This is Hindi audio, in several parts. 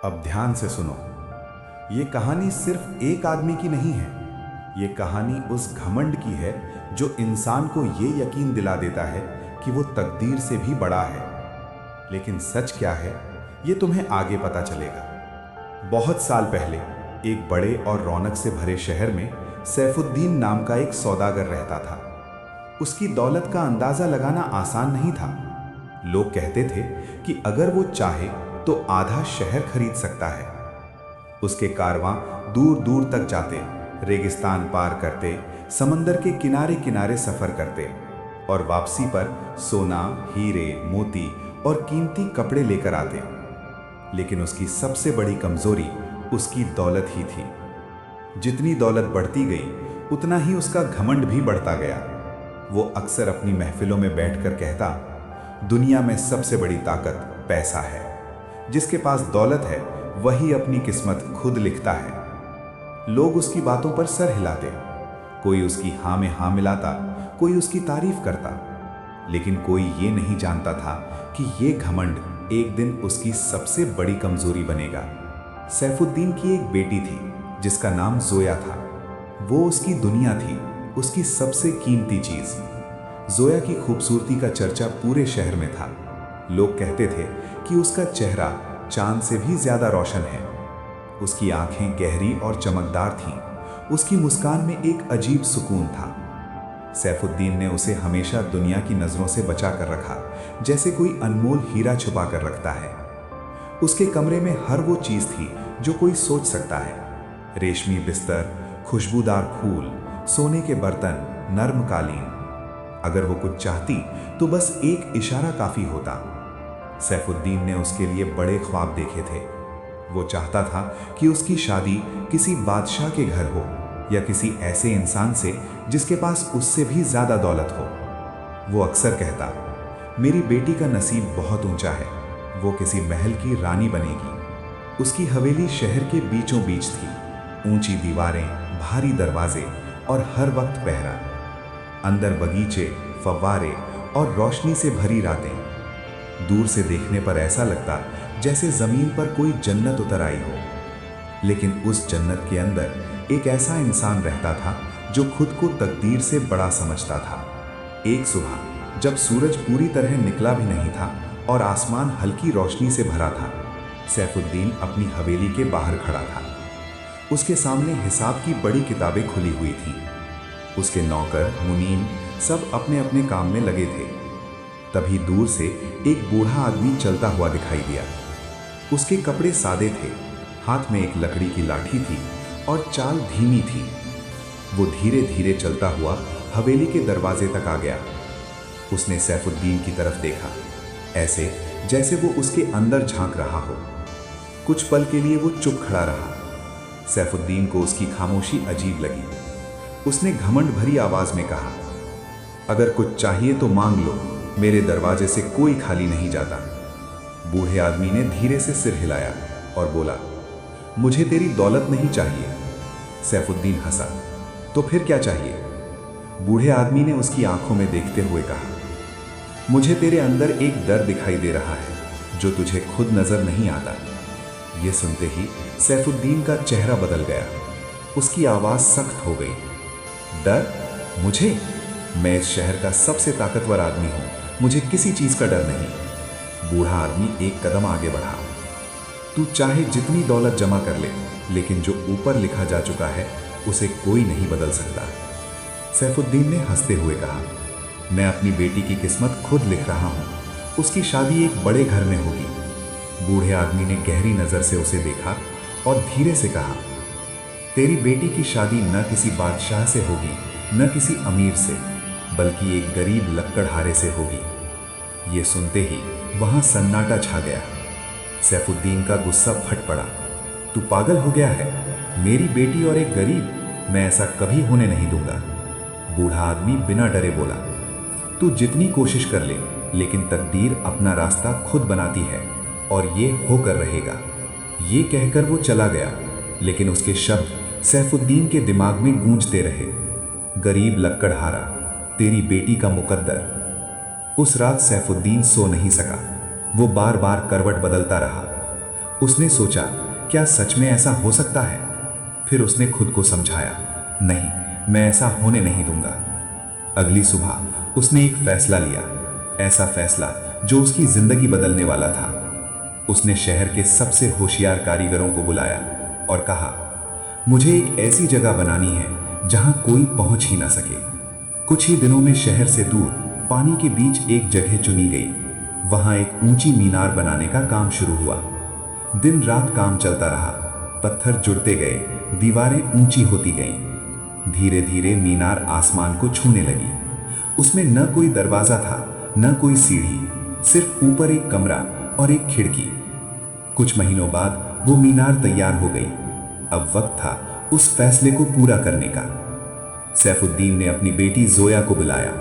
अब ध्यान से सुनो। ये कहानी सिर्फ एक आदमी की नहीं है। ये कहानी उस घमंड की है जो इंसान को ये यकीन दिला देता है कि वो तकदीर से भी बड़ा है। लेकिन सच क्या है, ये तुम्हें आगे पता चलेगा। बहुत साल पहले एक बड़े और रौनक से भरे शहर में सैफुद्दीन नाम का एक सौदागर रहता था। उसकी दौलत का अंदाजा लगाना आसान नहीं था। लोग कहते थे कि अगर वो चाहे तो आधा शहर खरीद सकता है। उसके कारवां दूर दूर तक जाते, रेगिस्तान पार करते, समंदर के किनारे किनारे सफर करते और वापसी पर सोना, हीरे, मोती और कीमती कपड़े लेकर आते। लेकिन उसकी सबसे बड़ी कमजोरी उसकी दौलत ही थी। जितनी दौलत बढ़ती गई उतना ही उसका घमंड भी बढ़ता गया। वो अक्सर अपनी महफिलों में बैठकर कहता, दुनिया में सबसे बड़ी ताकत पैसा है। जिसके पास दौलत है वही अपनी किस्मत खुद लिखता है। लोग उसकी बातों पर सर हिलाते, कोई उसकी हाँ में हाँ मिलाता, कोई उसकी तारीफ करता। लेकिन कोई ये नहीं जानता था कि ये घमंड एक दिन उसकी सबसे बड़ी कमजोरी बनेगा। सैफुद्दीन की एक बेटी थी जिसका नाम जोया था। वो उसकी दुनिया थी, उसकी सबसे कीमती चीज। जोया की खूबसूरती का चर्चा पूरे शहर में था। लोग कहते थे कि उसका चेहरा चांद से भी ज्यादा रोशन है। उसकी आंखें गहरी और चमकदार थीं। उसकी मुस्कान में एक अजीब सुकून था। सैफुद्दीन ने उसे हमेशा दुनिया की नजरों से बचा कर रखा, जैसे कोई अनमोल हीरा छुपा कर रखता है। उसके कमरे में हर वो चीज थी जो कोई सोच सकता है। रेशमी बिस्तर, खुशबूदार फूल, सोने के बर्तन, नर्म कालीन। अगर वो कुछ चाहती तो बस एक इशारा काफी होता। सैफुद्दीन ने उसके लिए बड़े ख्वाब देखे थे। वो चाहता था कि उसकी शादी किसी बादशाह के घर हो या किसी ऐसे इंसान से जिसके पास उससे भी ज्यादा दौलत हो। वो अक्सर कहता, मेरी बेटी का नसीब बहुत ऊंचा है, वो किसी महल की रानी बनेगी। उसकी हवेली शहर के बीचों बीच थी, ऊंची दीवारें, भारी दरवाजे और हर वक्त पहरा। अंदर बगीचे, फव्वारे और रोशनी से भरी रातें। दूर से देखने पर ऐसा लगता जैसे जमीन पर कोई जन्नत उतर आई हो। लेकिन उस जन्नत के अंदर एक ऐसा इंसान रहता था जो खुद को तकदीर से बड़ा समझता था। एक सुबह जब सूरज पूरी तरह निकला भी नहीं था और आसमान हल्की रोशनी से भरा था, सैफुद्दीन अपनी हवेली के बाहर खड़ा था। उसके सामने हिसाब की बड़ी किताबें खुली हुई थीं। उसके नौकर, मुनीम सब अपने अपने काम में लगे थे। तभी दूर से एक बूढ़ा आदमी चलता हुआ दिखाई दिया। उसके कपड़े सादे थे, हाथ में एक लकड़ी की लाठी थी और चाल धीमी थी। वो धीरे धीरे चलता हुआ हवेली के दरवाजे तक आ गया। उसने सैफुद्दीन की तरफ देखा, ऐसे जैसे वो उसके अंदर झांक रहा हो। कुछ पल के लिए वो चुप खड़ा रहा। सैफुद्दीन को उसकी खामोशी अजीब लगी। उसने घमंड भरी आवाज में कहा, अगर कुछ चाहिए तो मांग लो, मेरे दरवाजे से कोई खाली नहीं जाता। बूढ़े आदमी ने धीरे से सिर हिलाया और बोला, मुझे तेरी दौलत नहीं चाहिए। सैफुद्दीन हंसा, तो फिर क्या चाहिए? बूढ़े आदमी ने उसकी आंखों में देखते हुए कहा, मुझे तेरे अंदर एक डर दिखाई दे रहा है जो तुझे खुद नजर नहीं आता। यह सुनते ही सैफुद्दीन का चेहरा बदल गया। उसकी आवाज सख्त हो गई। डर? मुझे? मैं इस शहर का सबसे ताकतवर आदमी हूं, मुझे किसी चीज का डर नहीं। बूढ़ा आदमी एक कदम आगे बढ़ा। तू चाहे जितनी दौलत जमा कर ले, लेकिन जो ऊपर लिखा जा चुका है उसे कोई नहीं बदल सकता। सैफुद्दीन ने हंसते हुए कहा, मैं अपनी बेटी की किस्मत खुद लिख रहा हूं। उसकी शादी एक बड़े घर में होगी। बूढ़े आदमी ने गहरी नजर से उसे देखा और धीरे से कहा, तेरी बेटी की शादी न किसी बादशाह से होगी, न किसी अमीर से, बल्कि एक गरीब लक्कड़हारे से होगी। ये सुनते ही वहां सन्नाटा छा गया। सैफुद्दीन का गुस्सा फट पड़ा। तू पागल हो गया है? मेरी बेटी और एक गरीब? मैं ऐसा कभी होने नहीं दूंगा। बूढ़ा आदमी बिना डरे बोला, तू जितनी कोशिश कर ले, लेकिन तकदीर अपना रास्ता खुद बनाती है और ये होकर रहेगा। ये कहकर वो चला गया, लेकिन उसके शब्द सैफुद्दीन के दिमाग में गूंजते रहे। गरीब लक्कड़हारा, तेरी बेटी का मुकद्दर। उस रात सैफुद्दीन सो नहीं सका। वो बार बार करवट बदलता रहा। उसने सोचा, क्या सच में ऐसा हो सकता है? फिर उसने खुद को समझाया, नहीं, मैं ऐसा होने नहीं दूंगा। अगली सुबह उसने एक फैसला लिया, ऐसा फैसला जो उसकी जिंदगी बदलने वाला था। उसने शहर के सबसे होशियार कारीगरों को बुलाया और कहा, मुझे एक ऐसी जगह बनानी है जहां कोई पहुंच ही ना सके। कुछ ही दिनों में शहर से दूर पानी के बीच एक जगह चुनी गई। वहां एक ऊंची मीनार बनाने का काम शुरू हुआ। दिन रात काम चलता रहा, पत्थर जुड़ते गए, दीवारें ऊंची होती गईं। धीरे धीरे मीनार आसमान को छूने लगी। उसमें न कोई दरवाजा था, न कोई सीढ़ी, सिर्फ ऊपर एक कमरा और एक खिड़की। कुछ महीनों बाद वो मीनार तैयार हो गई। अब वक्त था उस फैसले को पूरा करने का। सैफुद्दीन ने अपनी बेटी जोया को बुलाया।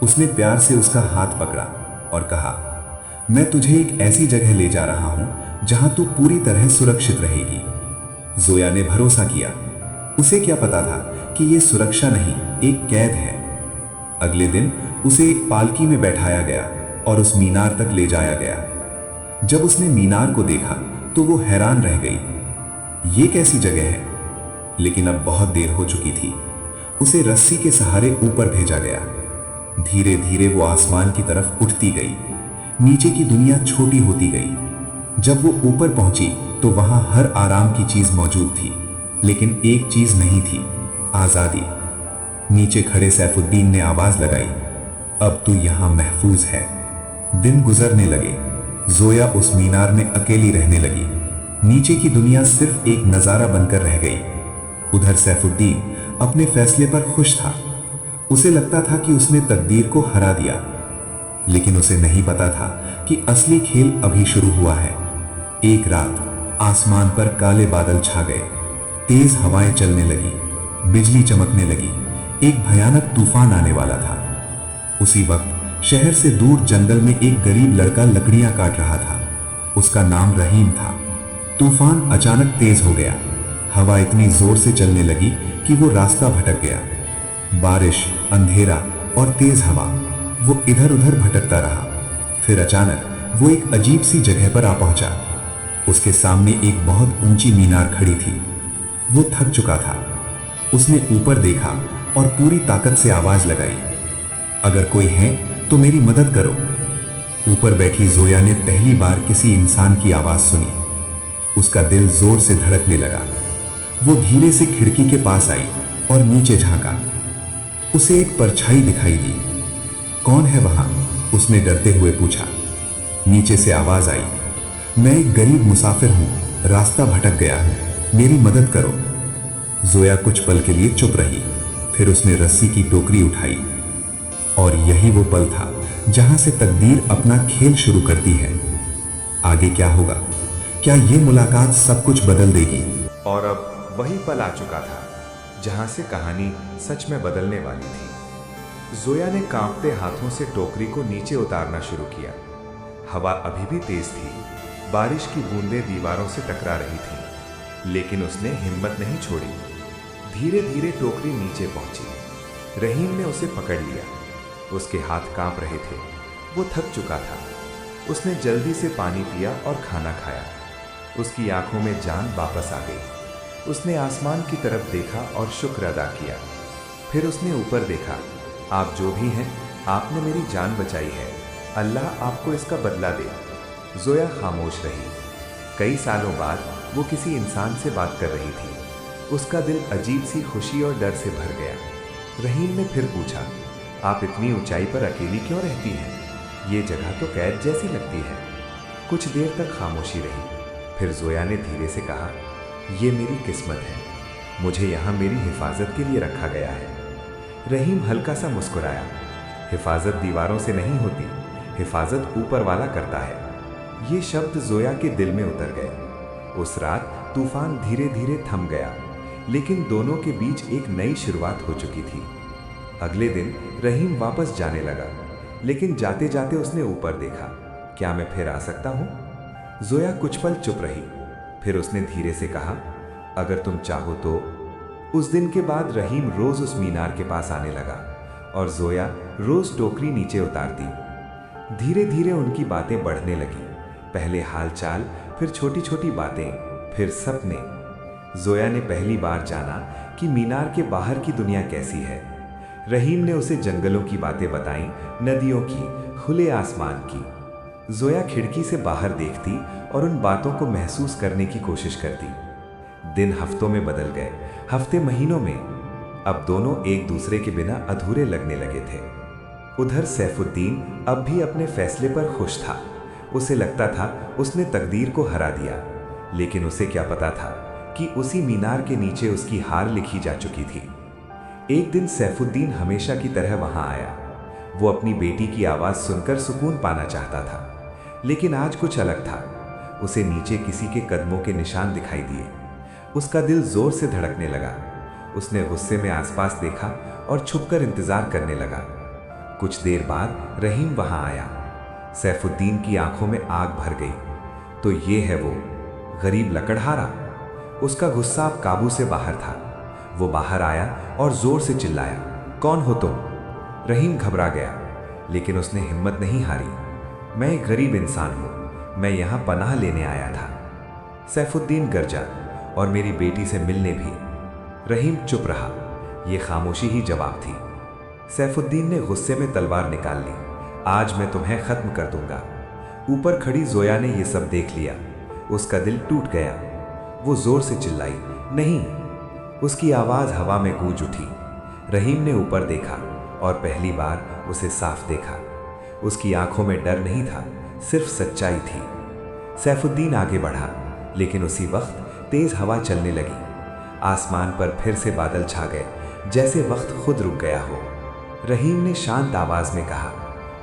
उसने प्यार से उसका हाथ पकड़ा और कहा, मैं तुझे एक ऐसी जगह ले जा रहा हूं जहां तू पूरी तरह सुरक्षित रहेगी। जोया ने भरोसा किया। उसे क्या पता था कि यह सुरक्षा नहीं, एक कैद है। अगले दिन उसे एक पालकी में बैठाया गया और उस मीनार तक ले जाया गया। जब उसने मीनार को देखा तो वो हैरान रह गई। ये कैसी जगह है? लेकिन अब बहुत देर हो चुकी थी। उसे रस्सी के सहारे ऊपर भेजा गया। धीरे धीरे वो आसमान की तरफ उठती गई। नीचे की दुनिया छोटी होती गई। जब वो ऊपर पहुंची तो वहां हर आराम की चीज मौजूद थी, लेकिन एक चीज नहीं थी, आजादी। नीचे खड़े सैफुद्दीन ने आवाज लगाई, अब तू यहां महफूज है। दिन गुजरने लगे। जोया उस मीनार में अकेली रहने लगी। नीचे की दुनिया सिर्फ एक नजारा बनकर रह गई। उधर सैफुद्दीन अपने फैसले पर खुश था। उसे लगता था कि उसने तकदीर को हरा दिया, लेकिन उसे नहीं पता था कि असली खेल अभी शुरू हुआ है। एक रात आसमान पर काले बादल छा गए। तेज हवाएं चलने लगी, बिजली चमकने लगी। एक भयानक तूफान आने वाला था। उसी वक्त शहर से दूर जंगल में एक गरीब लड़का लकड़ियां काट रहा था। उसका नाम रहीम था। तूफान अचानक तेज हो गया। हवा इतनी जोर से चलने लगी कि वो रास्ता भटक गया। बारिश, अंधेरा और तेज हवा, वो इधर उधर भटकता रहा। फिर अचानक वो एक अजीब सी जगह पर आ पहुंचा। उसके सामने एक बहुत ऊंची मीनार खड़ी थी। वो थक चुका था। उसने ऊपर देखा और पूरी ताकत से आवाज लगाई, अगर कोई है तो मेरी मदद करो। ऊपर बैठी जोया ने पहली बार किसी इंसान की आवाज सुनी। उसका दिल जोर से धड़कने लगा। वो धीरे से खिड़की के पास आई और नीचे झांका। उसे एक परछाई दिखाई दी। कौन है वहां? उसने डरते हुए पूछा। नीचे से आवाज आई, मैं एक गरीब मुसाफिर हूं, रास्ता भटक गया हूं, मेरी मदद करो। जोया कुछ पल के लिए चुप रही। फिर उसने रस्सी की टोकरी उठाई और यही वो पल था जहां से तकदीर अपना खेल शुरू करती है। आगे क्या होगा? क्या ये मुलाकात सब कुछ बदल देगी? और अब वही पल आ चुका था जहां से कहानी सच में बदलने वाली थी। जोया ने कांपते हाथों से टोकरी को नीचे उतारना शुरू किया। हवा अभी भी तेज थी। बारिश की बूंदें दीवारों से टकरा रही थीं, लेकिन उसने हिम्मत नहीं छोड़ी। धीरे धीरे टोकरी नीचे पहुंची। रहीम ने उसे पकड़ लिया। उसके हाथ कांप रहे थे। वो थक चुका था। उसने जल्दी से पानी पिया और खाना खाया। उसकी आंखों में जान वापस आ गई। उसने आसमान की तरफ देखा और शुक्र अदा किया। फिर उसने ऊपर देखा। आप जो भी हैं, आपने मेरी जान बचाई है। अल्लाह आपको इसका बदला दे। जोया खामोश रही। कई सालों बाद वो किसी इंसान से बात कर रही थी। उसका दिल अजीब सी खुशी और डर से भर गया। रहीम ने फिर पूछा, आप इतनी ऊंचाई पर अकेली क्यों रहती हैं? ये जगह तो कैद जैसी लगती है। कुछ देर तक खामोशी रही। फिर जोया ने धीरे से कहा, ये मेरी किस्मत है। मुझे यहाँ मेरी हिफाजत के लिए रखा गया है। रहीम हल्का सा मुस्कुराया। हिफाजत दीवारों से नहीं होती, हिफाजत ऊपर वाला करता है। ये शब्द जोया के दिल में उतर गए। उस रात तूफान धीरे धीरे थम गया, लेकिन दोनों के बीच एक नई शुरुआत हो चुकी थी। अगले दिन रहीम वापस जाने लगा, लेकिन जाते जाते उसने ऊपर देखा। क्या मैं फिर आ सकता हूँ? जोया कुछ पल चुप रही। फिर उसने धीरे से कहा, अगर तुम चाहो तो। उस दिन के बाद रहीम रोज उस मीनार के पास आने लगा और जोया रोज टोकरी नीचे उतारती। धीरे धीरे उनकी बातें बढ़ने लगी। पहले हालचाल, फिर छोटी छोटी बातें, फिर सपने। जोया ने पहली बार जाना कि मीनार के बाहर की दुनिया कैसी है। रहीम ने उसे जंगलों की बातें बताई, नदियों की, खुले आसमान की। जोया खिड़की से बाहर देखती और उन बातों को महसूस करने की कोशिश करती। दिन हफ्तों में बदल गए, हफ्ते महीनों में। अब दोनों एक दूसरे के बिना अधूरे लगने लगे थे। उधर सैफुद्दीन अब भी अपने फैसले पर खुश था। उसे लगता था उसने तकदीर को हरा दिया, लेकिन उसे क्या पता था कि उसी मीनार के नीचे उसकी हार लिखी जा चुकी थी। एक दिन सैफुद्दीन हमेशा की तरह वहां आया। वो अपनी बेटी की आवाज़ सुनकर सुकून पाना चाहता था, लेकिन आज कुछ अलग था। उसे नीचे किसी के कदमों के निशान दिखाई दिए। उसका दिल जोर से धड़कने लगा। उसने गुस्से में आसपास देखा और छुपकर इंतजार करने लगा। कुछ देर बाद रहीम वहां आया। सैफुद्दीन की आंखों में आग भर गई। तो ये है वो गरीब लकड़हारा। उसका गुस्सा अब काबू से बाहर था। वो बाहर आया और जोर से चिल्लाया, कौन हो तुम? रहीम घबरा गया, लेकिन उसने हिम्मत नहीं हारी। मैं एक गरीब इंसान हूं, मैं यहां पनाह लेने आया था। सैफुद्दीन गरजा, और मेरी बेटी से मिलने भी। रहीम चुप रहा। ये खामोशी ही जवाब थी। सैफुद्दीन ने गुस्से में तलवार निकाल ली। आज मैं तुम्हें खत्म कर दूंगा। ऊपर खड़ी जोया ने यह सब देख लिया। उसका दिल टूट गया। वो जोर से चिल्लाई, नहीं। उसकी आवाज हवा में गूंज उठी। रहीम ने ऊपर देखा और पहली बार उसे साफ देखा। उसकी आंखों में डर नहीं था, सिर्फ सच्चाई थी। सैफुद्दीन आगे बढ़ा, लेकिन उसी वक्त तेज हवा चलने लगी। आसमान पर फिर से बादल छा गए, जैसे वक्त खुद रुक गया हो। रहीम ने शांत आवाज में कहा,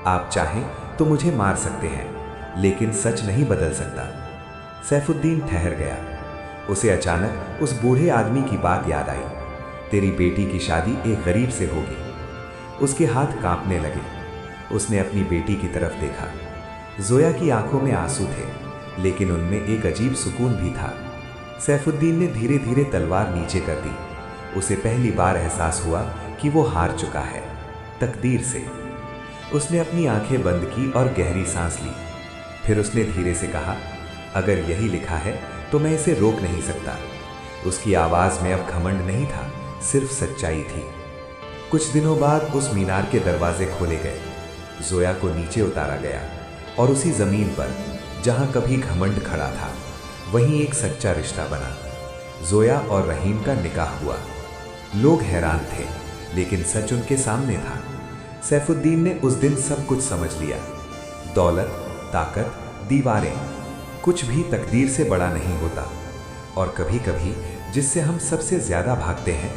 आप चाहें तो मुझे मार सकते हैं, लेकिन सच नहीं बदल सकता। सैफुद्दीन ठहर गया। उसे अचानक उस बूढ़े आदमी की बात याद आई। तेरी बेटी की शादी एक गरीब से होगी। उसके हाथ कांपने लगे। उसने अपनी बेटी की तरफ देखा। जोया की आंखों में आंसू थे, लेकिन उनमें एक अजीब सुकून भी था। सैफुद्दीन ने धीरे धीरे तलवार नीचे कर दी। उसे पहली बार एहसास हुआ कि वो हार चुका है, तकदीर से। उसने अपनी आंखें बंद की और गहरी सांस ली। फिर उसने धीरे से कहा, अगर यही लिखा है तो मैं इसे रोक नहीं सकता। उसकी आवाज में अब घमंड नहीं था, सिर्फ सच्चाई थी। कुछ दिनों बाद उस मीनार के दरवाजे खोले गए। जोया को नीचे उतारा गया और उसी जमीन पर जहां कभी घमंड खड़ा था, वहीं एक सच्चा रिश्ता बना। जोया और रहीम का निकाह हुआ। लोग हैरान थे, लेकिन सच उनके सामने था। सैफुद्दीन ने उस दिन सब कुछ समझ लिया। दौलत, ताकत, दीवारें, कुछ भी तकदीर से बड़ा नहीं होता। और कभी कभी जिससे हम सबसे ज्यादा भागते हैं,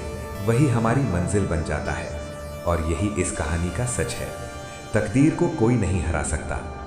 वही हमारी मंजिल बन जाता है। और यही इस कहानी का सच है। तकदीर को कोई नहीं हरा सकता।